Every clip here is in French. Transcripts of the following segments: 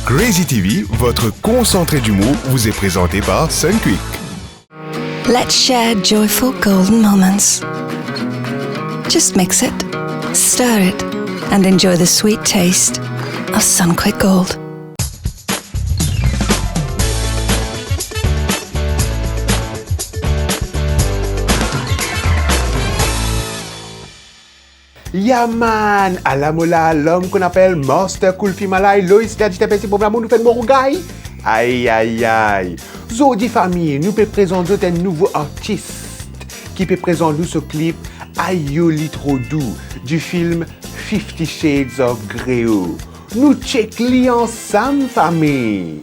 Crazy TV, votre concentré d'humour, vous est présenté par Sunquick. Let's share joyful golden moments. Just mix it, stir it, and enjoy the sweet taste of Sunquick Gold. Yaman, à la mola, l'homme qu'on appelle Master Kulfi Malay, Loïs Gadjita Pessi pour l'amour, nous fait de Morougaï. Aïe, aïe, aïe. Zodi famille, nous peut présenter un nouveau artiste qui peut présenter ce clip Ayoli trop doux du film 50 Shades of Grey. Nous check li ensemble, famille.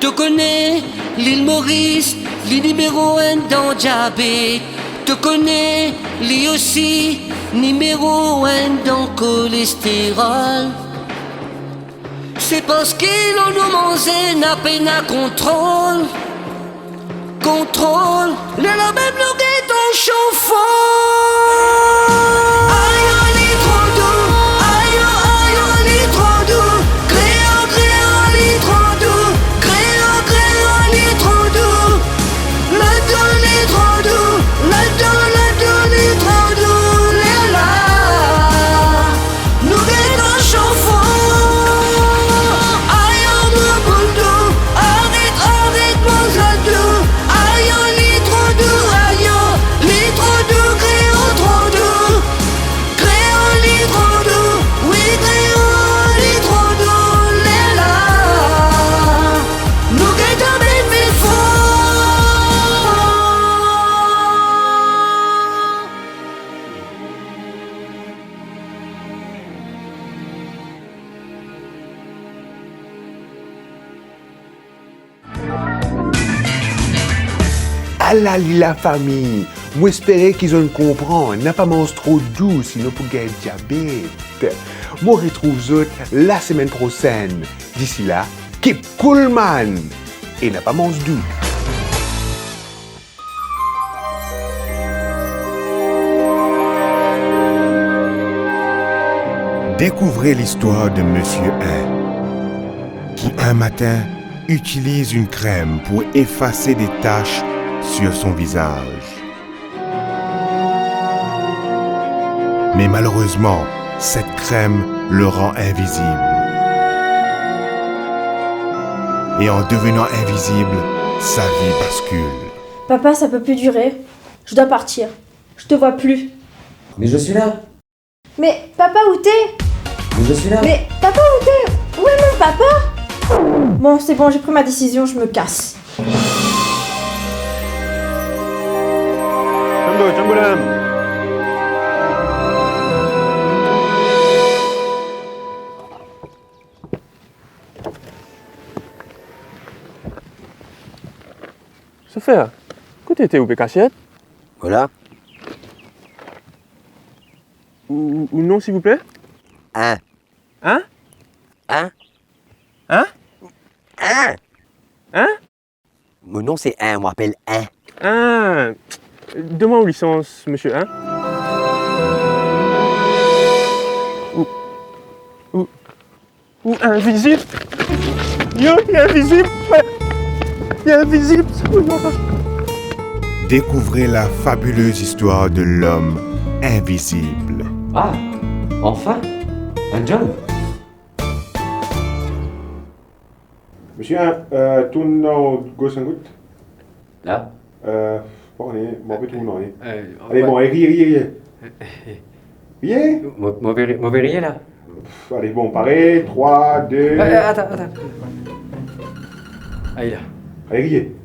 Tu connais l'île Maurice, les numéro 1 dans diabète. Tu connais lui aussi, numéro 1 dans cholestérol. C'est parce qu'ils ont nous mangé n'a peine à contrôle. Contrôle, le la même longueur ton chauffeur. Aïe, on est trop doux. Aïe, aïe, on est trop doux. Créant, on est trop doux. Créant, on est trop doux. Le don est trop doux. Le don est trop doux. Les là, nous guettons chauffeur. Aïe, on me boule doux. Arrête, mon zadou. Aïe, on est trop doux. Aïe, on est trop doux. Créant, trop doux. Créant, est trop doux. Oui, créant, est trop doux. Les là, nous guettons bébé fort. Allah la famille, moi espérer qu'ils ont compris, n'a pas mangé trop doux sinon pour gagner diabète. Moi retrouve autres la semaine prochaine. D'ici là, keep cool man et n'a pas mangé doux. Découvrez l'histoire de Monsieur 1, qui un matin utilise une crème pour effacer des taches sur son visage. Mais malheureusement, cette crème le rend invisible. Et en devenant invisible, sa vie bascule. Papa, ça peut plus durer. Je dois partir. Je te vois plus. Mais je suis là. Mais papa, où t'es? Mais je suis là. Mais papa, où t'es? Où est mon papa? Bon, c'est bon, j'ai pris ma décision, je me casse. Sophia, écoutez, t'es où, cachette? Voilà. Ou non, s'il vous plaît? Un. Hein? Un. Hein? Un. Hein? Mon nom c'est Un, on m'appelle Un. Ah, demande aux licences, monsieur, hein? Ou invisible? Yo, il est invisible! Il est invisible! Découvrez la fabuleuse histoire de l'homme invisible. Ah, enfin, un job. Monsieur, tourne dans gauche en goutte. Là. Bon, allez, bon, tourne, allez, bon, riez. Riez? Mauvais rien là. Allez, bon, pareil, 3, 2... Attends. Allez là. Allez, riez.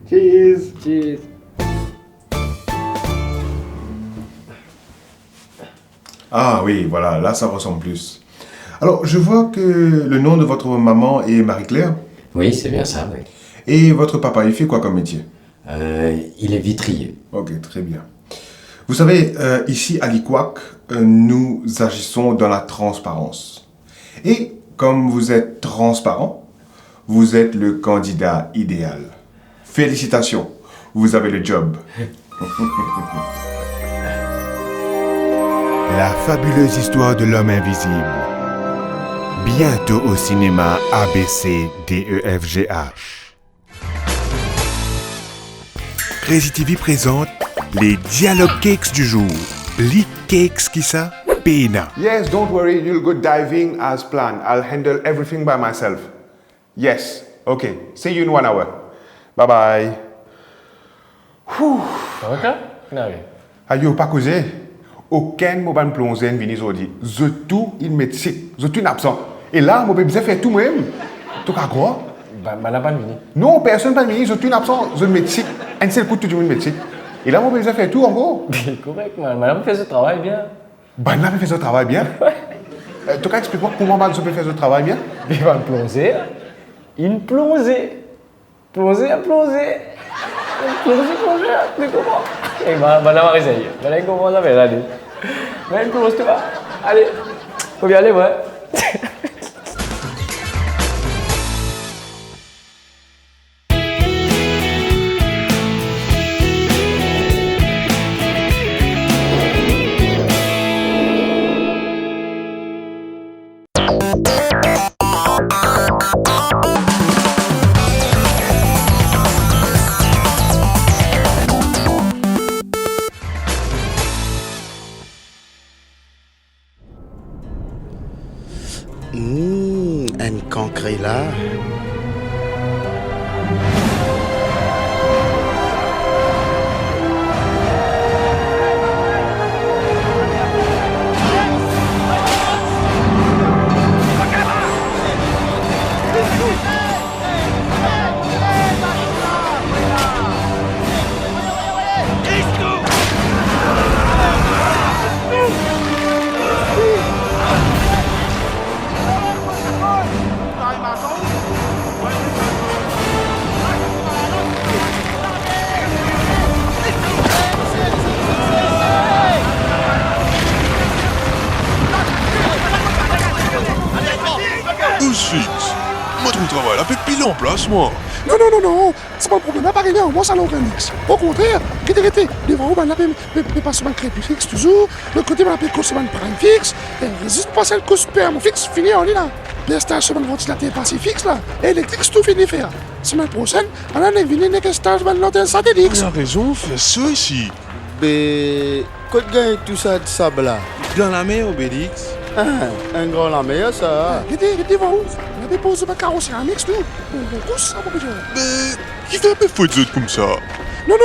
Cheese. Cheers. Ah oui, voilà, là ça ressemble plus. Alors, je vois que le nom de votre maman est Marie-Claire. Oui, c'est bien ça, oui. Et votre papa, il fait quoi comme métier? Il est vitrier. Ok, très bien. Vous savez, ici à l'IQUAC, nous agissons dans la transparence. Et comme vous êtes transparent, vous êtes le candidat idéal. Félicitations, vous avez le job. La fabuleuse histoire de l'homme invisible. Bientôt au cinéma ABC DEFGH. Crazy TV présente les Dialogue Cakes du jour. Les cakes qui ça? Pena. Yes, don't worry, you'll go diving as planned. I'll handle everything by myself. Yes, okay. See you in 1 hour. Bye bye. Ok? Kenapa? Ayo, pas causé. Aucun mobile plongé ne vient aujourd'hui. Je tout il médecine. Je tout absent. Et là, mon bébé fait tout même. Tout à quoi? Mana pas vini? Non, personne pas venu. Je tout absent. Je médecine. Un seul coup, tout le monde médecine. Et là, mon bébé fait tout en gros. Correct, madame fait ce travail bien. Ben là, fait ce travail bien. Tu peux expliquer comment je peux faire ce travail bien? Il va plonger. Il plongeait. Plonger. Tu comprends? Et madame va essayer. Madame comment ça fait là? Madame plonge, tu vois? Allez, faut bien aller, ouais. Un concret là. Fixe. Moi, ton travail, la fait pile en place, moi. Non, c'est pas le problème, pas rien, moi ça n'a aucun mix. Au contraire, arrêtez, devant vous, mais pas seulement crêpe fixe toujours, le côté, on l'appelle course semaine parrain fixe, et résiste pas celle que super, mon fixe, fini, on est là. Les stages semaine ventilateur passé fixe là, et électrique, tout fini faire. Semaine prochaine, on a venu avec un stage de l'antenne satellite. Il a raison, fais ça ici. Mais, quand gagne tout ça de sable là? Dans la mer, Obélix. Un grand la meilleure ça. Arrêtez, devant vous, on a déposé ma carrosserie en mix, nous. On tous ça, mon Mais, qui fait un peu de comme ça? Non,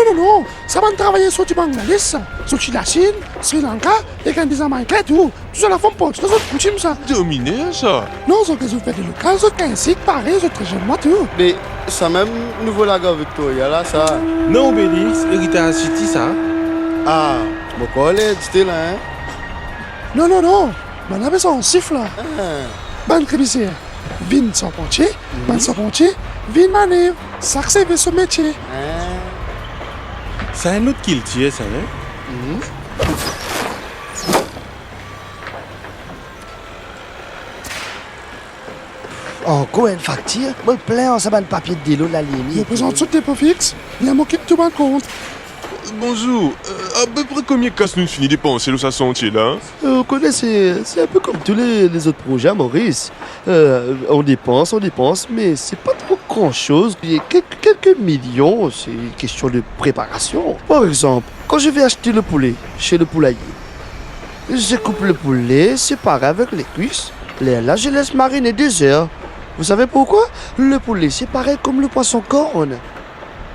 ça va travailler sur du Bangladesh, sur la Chine, Sri Lanka, et quand des Américains, tout ça la font pas, c'est autres coutumes ça. Dominé, ça? Non, ce que je fais de local, ce qu'un cycle pareil, je très j'aime moi tout. Mais, ça même nouveau lago Victoria là, ça. Non, Obélix, Héritage City, ça. Ah, mon collègue, c'était là, hein? Non, on avait ça en siffle là. Bonne commissaire, vin sans pontier, vin manœuvre, ça c'est ce métier. C'est un autre qui le tue, ça, hein? Encore une facture? Moi, plein en saban de papier de délo de la ligne. Je présente tout tes pots fixes, il y a mon kit tout bon compte. Bonjour, à peu près combien casse-nous fini dépenser le ça sentier là? Vous connaissez, c'est un peu comme tous les autres projets, Maurice. On dépense, mais c'est pas trop grand-chose. Il y a quelques millions, c'est une question de préparation. Par exemple, quand je vais acheter le poulet chez le poulailler, je coupe le poulet séparé avec les cuisses. Là, je laisse mariner 2 heures. Vous savez pourquoi? Le poulet, c'est pareil comme le poisson corne.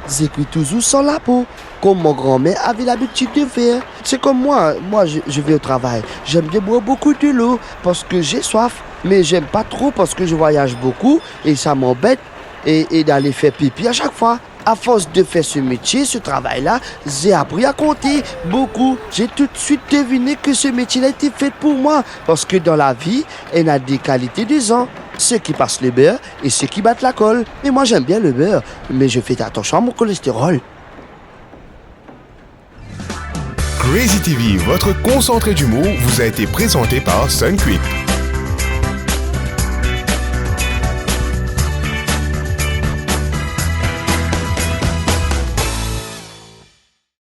Je cuis toujours sans la peau, comme mon grand-mère avait l'habitude de faire. C'est comme moi je vais au travail. J'aime bien boire beaucoup de l'eau parce que j'ai soif, mais j'aime pas trop parce que je voyage beaucoup et ça m'embête et d'aller faire pipi à chaque fois. À force de faire ce métier, ce travail-là, j'ai appris à compter beaucoup. J'ai tout de suite deviné que ce métier-là était fait pour moi parce que dans la vie, il y a des qualités des gens. Ceux qui passent le beurre et ceux qui battent la colle. Et moi, j'aime bien le beurre, mais je fais attention à mon cholestérol. Crazy TV, votre concentré d'humour, vous a été présenté par Sunquick.